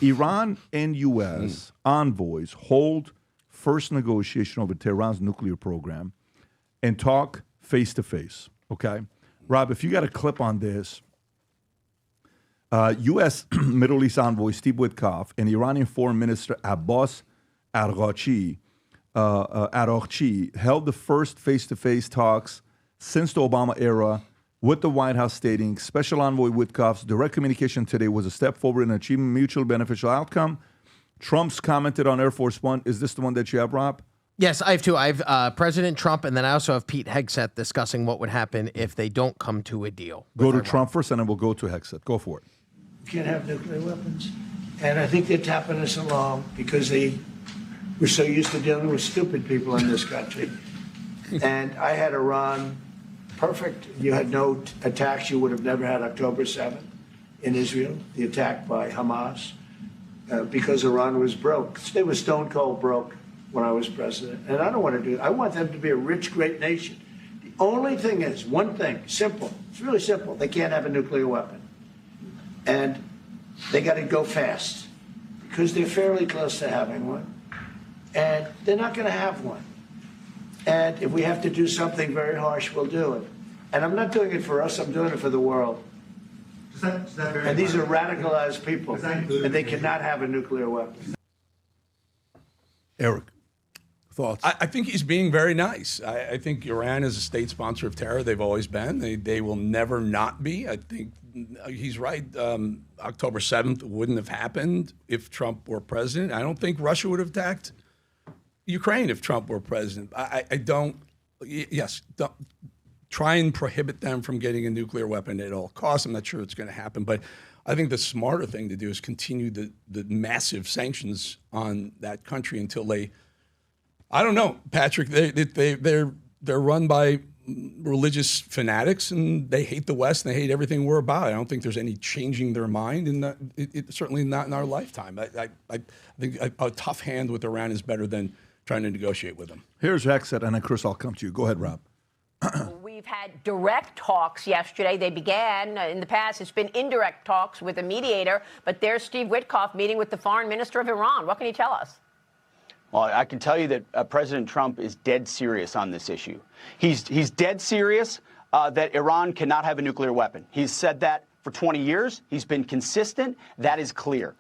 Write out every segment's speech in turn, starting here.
Iran and U.S. envoys hold first negotiation over Tehran's nuclear program and talk face-to-face, okay? Rob, if you got a clip on this, U.S. Middle East envoy Steve Witkoff and Iranian Foreign Minister Abbas Araghchi held the first face-to-face talks since the Obama era, with the White House stating Special Envoy Witkoff's direct communication today was a step forward in achieving mutually beneficial outcome. Trump's commented on Air Force One. Is this the one that you have, Rob? Yes, I have two. I have President Trump, and then I also have Pete Hegseth discussing what would happen if they don't come to a deal. Go to Trump first, and then we'll go to Hegseth. Go for it. You can't have nuclear weapons. And I think they're tapping us along because we're so used to dealing with stupid people in this country. And I had Iran perfect. You had no attacks. You would have never had October 7th in Israel, the attack by Hamas, because Iran was broke. They were stone cold broke when I was president. And I don't want to do it. I want them to be a rich, great nation. The only thing is, one thing, simple. It's really simple. They can't have a nuclear weapon. And they got to go fast because they're fairly close to having one. And they're not going to have one. And if we have to do something very harsh, we'll do it. And I'm not doing it for us, I'm doing it for the world. And these are radicalized people, and they cannot have a nuclear weapon. Eric, thoughts? I think he's being very nice. I think Iran is a state sponsor of terror. They've always been. They will never not be. I think he's right. October 7th wouldn't have happened if Trump were president. I don't think Russia would have attacked Ukraine if Trump were president. Don't try and prohibit them from getting a nuclear weapon at all costs. I'm not sure it's going to happen, but I think the smarter thing to do is continue the massive sanctions on that country until they, I don't know, Patrick, they're run by religious fanatics and they hate the West and they hate everything we're about. I don't think there's any changing their mind, and certainly not in our lifetime. I think a tough hand with Iran is better than trying to negotiate with them. Here's Hegseth, and then Chris, I'll come to you. Go ahead, Rob. We've had direct talks yesterday. They began in the past. It's been indirect talks with a mediator, but there's Steve Witkoff meeting with the foreign minister of Iran. What can you tell us? Well, I can tell you that President Trump is dead serious on this issue. He's dead serious that Iran cannot have a nuclear weapon. He's said that for 20 years. He's been consistent. That is clear.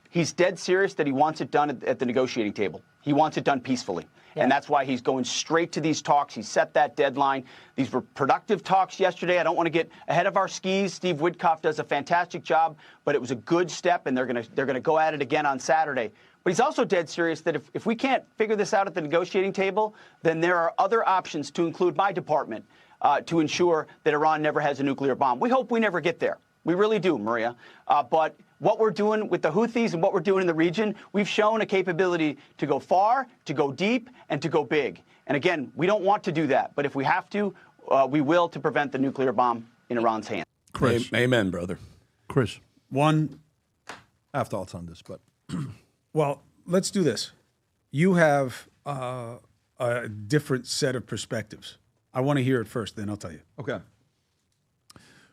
He's dead serious that he wants it done at the negotiating table. He wants it done peacefully. Yeah. And that's why he's going straight to these talks. He set that deadline. These were productive talks yesterday. I don't want to get ahead of our skis. Steve Witkoff does a fantastic job, but it was a good step, and they're gonna go at it again on Saturday. But he's also dead serious that if we can't figure this out at the negotiating table, then there are other options, to include my department, to ensure that Iran never has a nuclear bomb. We hope we never get there. We really do, Maria. But what we're doing with the Houthis and what we're doing in the region, we've shown a capability to go far, to go deep, and to go big. And again, we don't want to do that. But if we have to, we will, to prevent the nuclear bomb in Iran's hands. Chris. Amen, brother. Chris. I have thoughts on this, but... Well, let's do this. You have a different set of perspectives. I want to hear it first, then I'll tell you. Okay.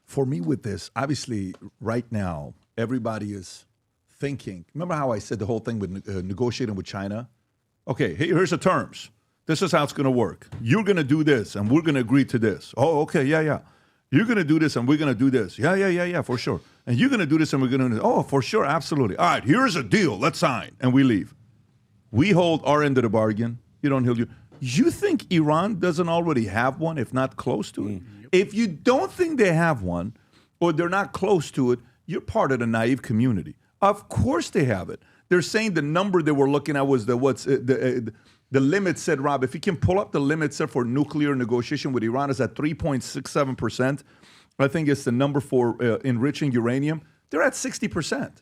For me with this, obviously, right now, everybody is thinking. Remember how I said the whole thing with negotiating with China? Okay, here's the terms. This is how it's going to work. You're going to do this, and we're going to agree to this. Oh, okay, yeah. You're going to do this, and we're going to do this. Yeah, for sure. And you're going to do this, and we're going to, oh, for sure, absolutely. All right, here's a deal. Let's sign. And we leave. We hold our end of the bargain. You don't hold you. You think Iran doesn't already have one, if not close to it? If you don't think they have one, or they're not close to it, you're part of the naive community. Of course they have it. They're saying the number they were looking at was the limit said, Rob, if you can pull up the limit set for nuclear negotiation with Iran is at 3.67%. I think it's the number for enriching uranium. They're at 60%.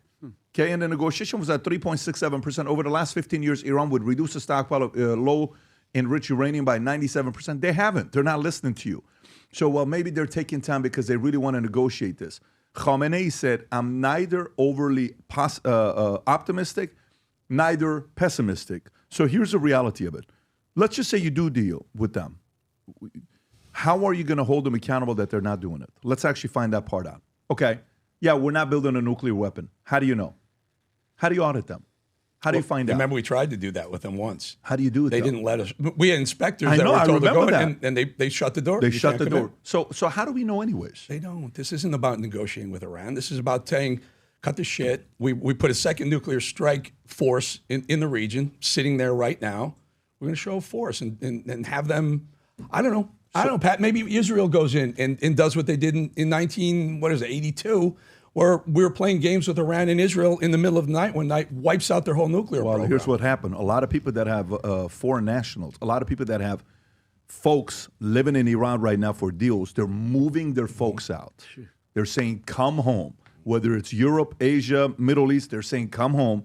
Okay, and the negotiation was at 3.67%. Over the last 15 years, Iran would reduce the stockpile of low enriched uranium by 97%. They haven't. They're not listening to you. So, well, maybe they're taking time because they really want to negotiate this. Khamenei said, I'm neither overly optimistic, neither pessimistic. So here's the reality of it. Let's just say you do deal with them. How are you going to hold them accountable that they're not doing it? Let's actually find that part out. Okay, yeah, we're not building a nuclear weapon. How do you know? How do you audit them? How do you find out? Remember, we tried to do that with them once. How do you do it? They though? didn't let us. We had inspectors I that know, were I told to remember go, that. and they shut the door. They You shut can't the come door. in. So how do we know anyways? They don't. This isn't about negotiating with Iran. This is about saying, cut the shit. We put a second nuclear strike force in the region, sitting there right now. We're going to show force and have them, I don't know, Pat, maybe Israel goes in and does what they did in 82, where we were playing games with Iran and Israel in the middle of the night one night, wipes out their whole nuclear program. Here's what happened. A lot of people that have foreign nationals, a lot of people that have folks living in Iran right now for deals, they're moving their folks out. They're saying, come home. Whether it's Europe, Asia, Middle East, they're saying, come home.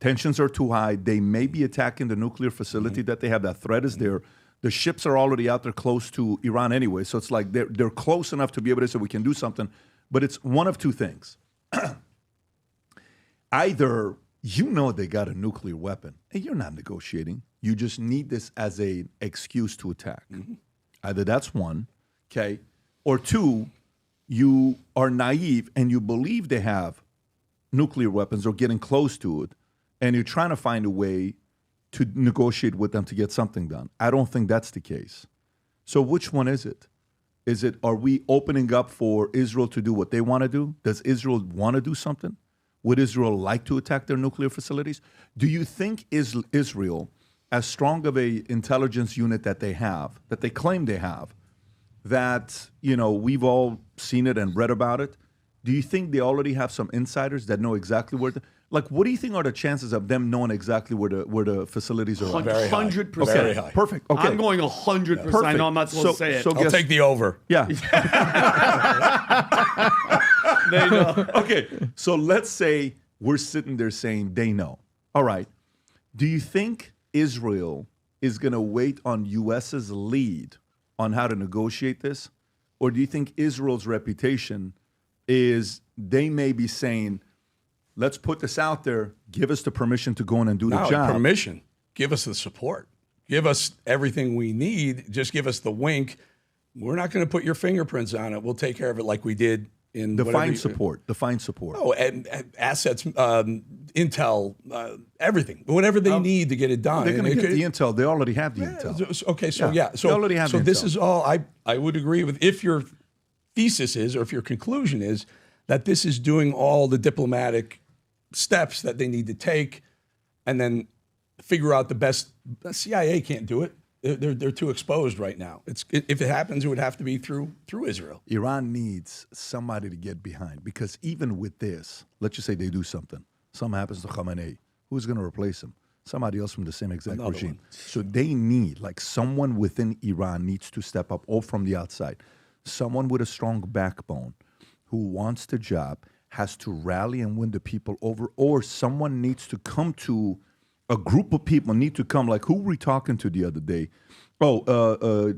Tensions are too high. They may be attacking the nuclear facility that they have. That threat is there. The ships are already out there close to Iran anyway. So it's like they're close enough to be able to say we can do something. But it's one of two things. Either you know they got a nuclear weapon and you're not negotiating. You just need this as an excuse to attack. Either that's one, okay? Or two, you are naive and you believe they have nuclear weapons or getting close to it, and you're trying to find a way to negotiate with them to get something done. I don't think that's the case. So which one is it? Are we opening up for Israel to do what they want to do? Does Israel want to do something? Would Israel like to attack their nuclear facilities? Do you think Israel, as strong of a intelligence unit that they have, that they claim they have, that, we've all seen it and read about it, do you think they already have some insiders that know exactly where what do you think are the chances of them knowing exactly where the facilities are? Very high. 100%. Very high. Perfect. Okay. I'm going 100%. I Perfect. know I'm not supposed to say it. So I'll take the over. Yeah. They know. Okay. So let's say we're sitting there saying they know. All right. Do you think Israel is going to wait on U.S.'s lead on how to negotiate this? Or do you think Israel's reputation is they may be saying, let's put this out there, give us the permission to go in and do the job? Permission. Give us the support. Give us everything we need. Just give us the wink. We're not going to put your fingerprints on it. We'll take care of it like we did in Define support. Oh, and assets, intel, everything. Whatever they need to get it done. They're going to get the intel. They already have the intel. Okay, so they already have so the this intel. is all I would agree with. If your thesis is, or if your conclusion is, that this is doing all the diplomatic steps that they need to take, and then figure out the best. The CIA can't do it. They're too exposed right now. If it happens, it would have to be through Israel. Iran needs somebody to get behind, because even with this, let's just say they do something. Something happens to Khamenei. Who's going to replace him? Somebody else from the same exact Another regime. one. So they need, someone within Iran needs to step up, or from the outside. Someone with a strong backbone who wants the job, has to rally and win the people over, or someone needs to come to, a group of people need to come, like who were we talking to the other day?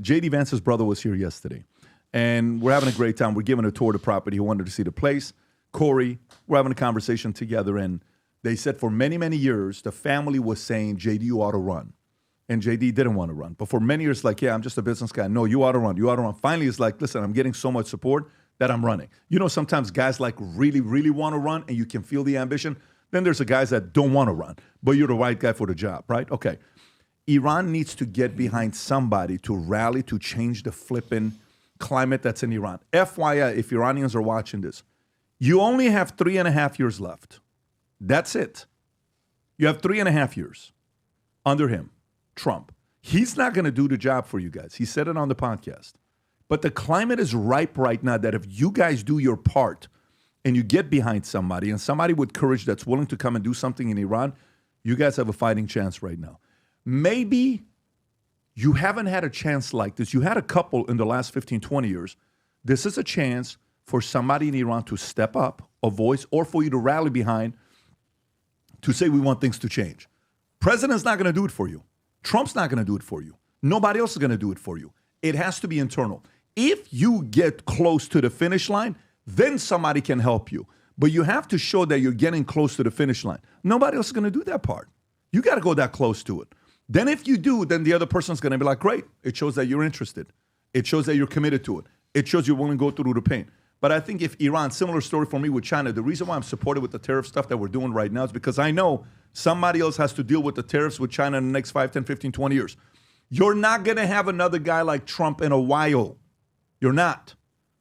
J.D. Vance's brother was here yesterday, and we're having a great time. We're giving a tour of the property. He wanted to see the place. Corey, we're having a conversation together, and they said for many, many years, the family was saying, J.D., you ought to run. And J.D. didn't want to run. But for many years, I'm just a business guy. No, you ought to run. You ought to run. Finally, it's like, listen, I'm getting so much support that I'm running. Sometimes guys really, really want to run, and you can feel the ambition. Then there's the guys that don't want to run, but you're the right guy for the job, right? Okay. Iran needs to get behind somebody to rally to change the flipping climate that's in Iran. FYI, if Iranians are watching this, you only have 3.5 years left. That's it. You have 3.5 years under him, Trump. He's not going to do the job for you guys. He said it on the podcast. But the climate is ripe right now that if you guys do your part and you get behind somebody, and somebody with courage that's willing to come and do something in Iran, you guys have a fighting chance right now. Maybe you haven't had a chance like this. You had a couple in the last 15, 20 years. This is a chance for somebody in Iran to step up, a voice, or for you to rally behind to say we want things to change. President's not going to do it for you. Trump's not going to do it for you. Nobody else is going to do it for you. It has to be internal. If you get close to the finish line, then somebody can help you. But you have to show that you're getting close to the finish line. Nobody else is going to do that part. You got to go that close to it. Then if you do, then the other person's going to be like, great. It shows that you're interested. It shows that you're committed to it. It shows you're willing to go through the pain. But I think if Iran, similar story for me with China, the reason why I'm supportive with the tariff stuff that we're doing right now is because I know somebody else has to deal with the tariffs with China in the next 5, 10, 15, 20 years. You're not going to have another guy like Trump in a while. You're not.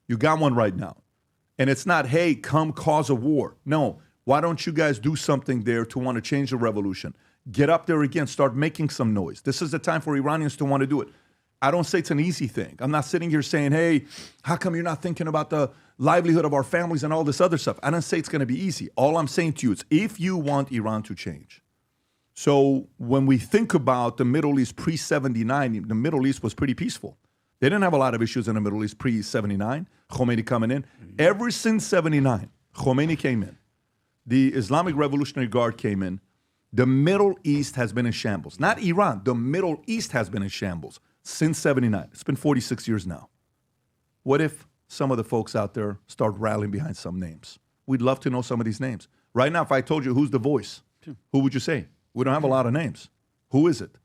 You got one right now. And it's not, hey, come cause a war. No. Why don't you guys do something there to want to change the revolution? Get up there again. Start making some noise. This is the time for Iranians to want to do it. I don't say it's an easy thing. I'm not sitting here saying, hey, how come you're not thinking about the livelihood of our families and all this other stuff? I don't say it's going to be easy. All I'm saying to you is if you want Iran to change. So when we think about the Middle East pre-79, the Middle East was pretty peaceful. They didn't have a lot of issues in the Middle East pre-79, Khomeini coming in. Ever since 79, Khomeini came in. The Islamic Revolutionary Guard came in. The Middle East has been in shambles. Not Iran. The Middle East has been in shambles since 79. It's been 46 years now. What if some of the folks out there start rallying behind some names? We'd love to know some of these names. Right now, if I told you who's the voice, who would you say? We don't have a lot of names. Who is it?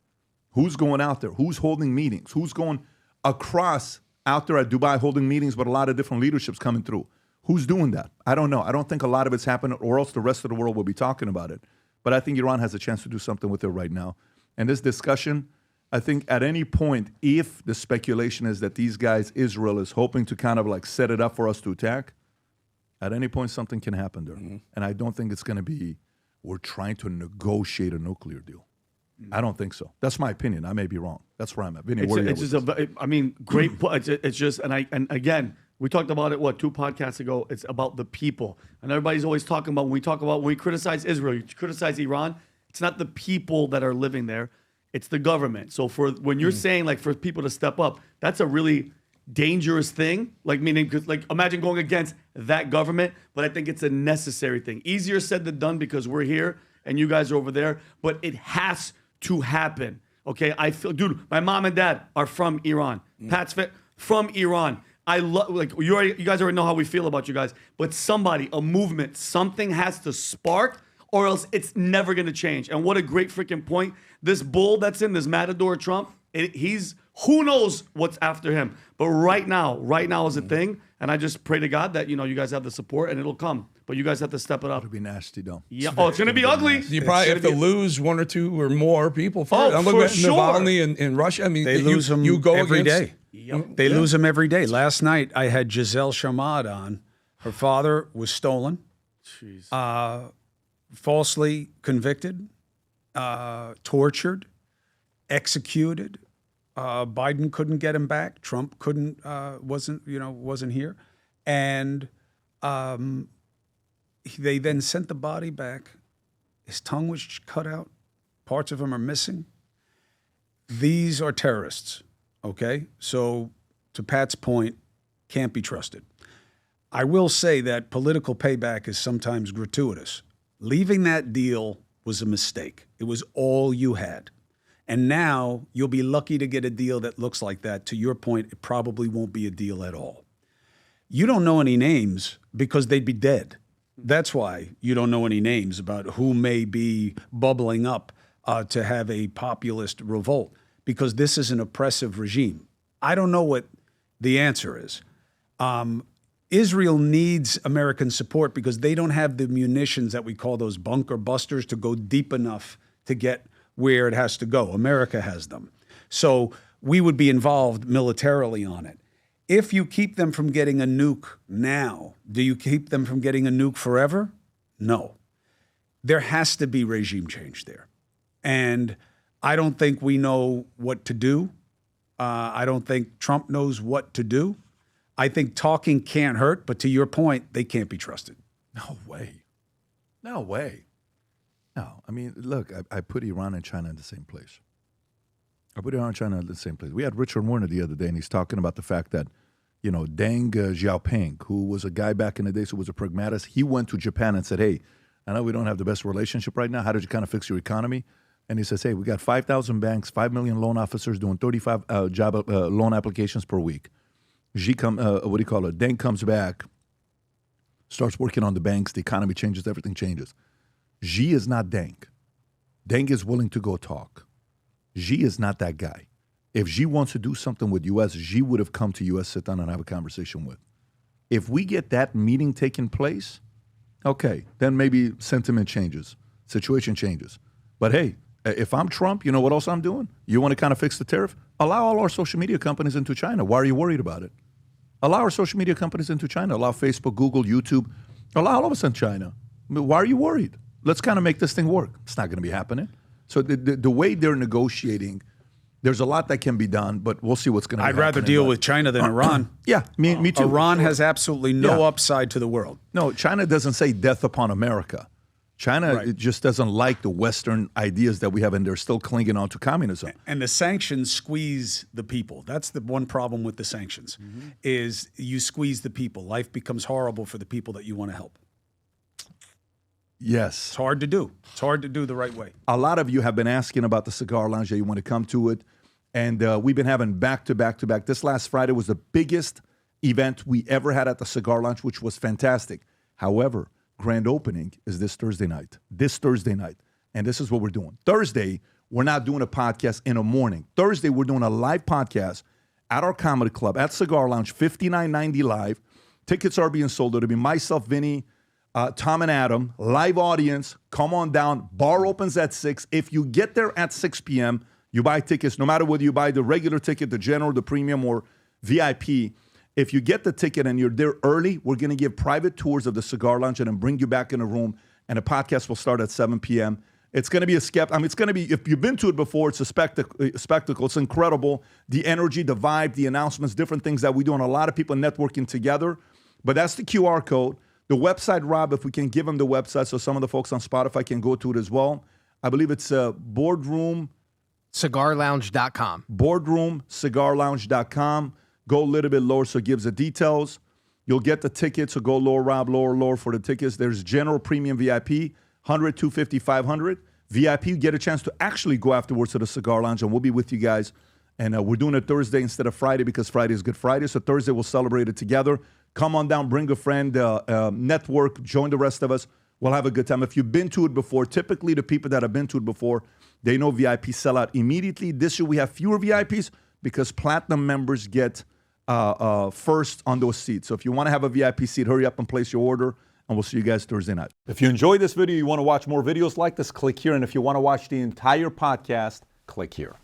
Who's going out there? Who's holding meetings? Who's going across out there at Dubai holding meetings with a lot of different leaderships coming through? Who's doing that? I don't know. I don't think a lot of it's happened, or else the rest of the world will be talking about it. But I think Iran has a chance to do something with it right now. And this discussion, I think at any point, if the speculation is that these guys, Israel, is hoping to kind of like set it up for us to attack, at any point something can happen there. And I don't think it's going to be, we're trying to negotiate a nuclear deal. I don't think so. That's my opinion. I may be wrong. That's where I'm at. Vinny, Great. It's just, and again, we talked about it, 2 podcasts ago? It's about the people. And everybody's always talking about, when we criticize Israel, you criticize Iran, it's not the people that are living there, it's the government. So when you're saying, like, for people to step up, that's a really dangerous thing. Like, meaning, because, like, imagine going against that government, but I think it's a necessary thing. Easier said than done because we're here and you guys are over there, but it has to happen. Okay, I feel, dude, my mom and dad are from Iran. Pat's from Iran. I love, like, you guys already know how we feel about you guys, but somebody, a movement, something has to spark, or else it's never going to change. And what a great freaking point. This bull that's in this Matador Trump, he's, who knows what's after him. But right now is a thing. And I just pray to God that, you guys have the support and it'll come. But you guys have to step it up. It'll be nasty, though. Yeah. Oh, it's going to be ugly. You probably have to lose 1 or 2 or more people. Oh, I'm looking for at sure. Navalny in Russia. I mean, They lose them you go every against, day. They lose them every day. Last night, I had Giselle Shamad on. Her father was stolen, falsely convicted, tortured, executed. Biden couldn't get him back. Trump wasn't here. And they then sent the body back. His tongue was cut out. Parts of him are missing. These are terrorists, okay? So to Pat's point, can't be trusted. I will say that political payback is sometimes gratuitous. Leaving that deal was a mistake. It was all you had. And now you'll be lucky to get a deal that looks like that. To your point, it probably won't be a deal at all. You don't know any names because they'd be dead. That's why you don't know any names about who may be bubbling up to have a populist revolt, because this is an oppressive regime. I don't know what the answer is. Israel needs American support because they don't have the munitions that we call those bunker busters to go deep enough to get where it has to go. America has them. So we would be involved militarily on it. If you keep them from getting a nuke now, do you keep them from getting a nuke forever? No. There has to be regime change there. And I don't think we know what to do. I don't think Trump knows what to do. I think talking can't hurt, but to your point, they can't be trusted. No way. No way. No, I mean, look, I put Iran and China in the same place. We had Richard Warner the other day, and he's talking about the fact that, Deng Xiaoping, who was a guy back in the days who was a pragmatist, he went to Japan and said, hey, I know we don't have the best relationship right now. How did you kind of fix your economy? And he says, hey, we got 5,000 banks, 5 million loan officers doing 35 loan applications per week. Deng comes back, starts working on the banks, the economy changes, everything changes. Xi is not Deng. Deng is willing to go talk. Xi is not that guy. If Xi wants to do something with U.S., Xi would have come to U.S., sit down and have a conversation with. If we get that meeting taking place, okay, then maybe sentiment changes, situation changes. But hey, if I'm Trump, you know what else I'm doing? You want to kind of fix the tariff? Allow all our social media companies into China. Why are you worried about it? Allow our social media companies into China. Allow Facebook, Google, YouTube. Allow all of us in China. I mean, why are you worried? Let's kind of make this thing work. It's not going to be happening. So the way they're negotiating, there's a lot that can be done, but we'll see what's going to happen. I'd rather deal with China than Iran. Yeah, me too. Iran has absolutely no upside to the world. No, China doesn't say death upon America. China it just doesn't like the Western ideas that we have, and they're still clinging on to communism. And the sanctions squeeze the people. That's the one problem with the sanctions, is you squeeze the people. Life becomes horrible for the people that you want to help. Yes. It's hard to do. It's hard to do the right way. A lot of you have been asking about the cigar lounge. You want to come to it. And we've been having back-to-back. This last Friday was the biggest event we ever had at the cigar lounge, which was fantastic. However, grand opening is this Thursday night. And this is what we're doing. Thursday, we're not doing a podcast in the morning. Thursday, we're doing a live podcast at our comedy club at Cigar Lounge, $59.90 live. Tickets are being sold. It'll be myself, Vinny, Tom and Adam, live audience. Come on down. Bar opens at 6. If you get there at 6 p.m., you buy tickets, no matter whether you buy the regular ticket, the general, the premium, or VIP. If you get the ticket and you're there early, we're going to give private tours of the cigar lounge and then bring you back in the room. And the podcast will start at 7 p.m. It's going to be it's going to be, if you've been to it before, it's a spectacle. It's incredible. The energy, the vibe, the announcements, different things that we do, and a lot of people networking together. But that's the QR code. The website, Rob, if we can give them the website so some of the folks on Spotify can go to it as well. I believe it's boardroom. Cigarlounge.com. Boardroomcigarlounge.com. Go a little bit lower so it gives the details. You'll get the tickets, so go lower, Rob, lower for the tickets. There's general premium VIP, 100, 250, 500. VIP, you get a chance to actually go afterwards to the cigar lounge, and we'll be with you guys. And we're doing it Thursday instead of Friday because Friday is Good Friday. So Thursday, we'll celebrate it together. Come on down, bring a friend, network, join the rest of us. We'll have a good time. If you've been to it before, typically the people that have been to it before, they know VIP sell out immediately. This year we have fewer VIPs because platinum members get first on those seats. So if you want to have a VIP seat, hurry up and place your order, and we'll see you guys Thursday night. If you enjoyed this video, you want to watch more videos like this, click here. And if you want to watch the entire podcast, click here.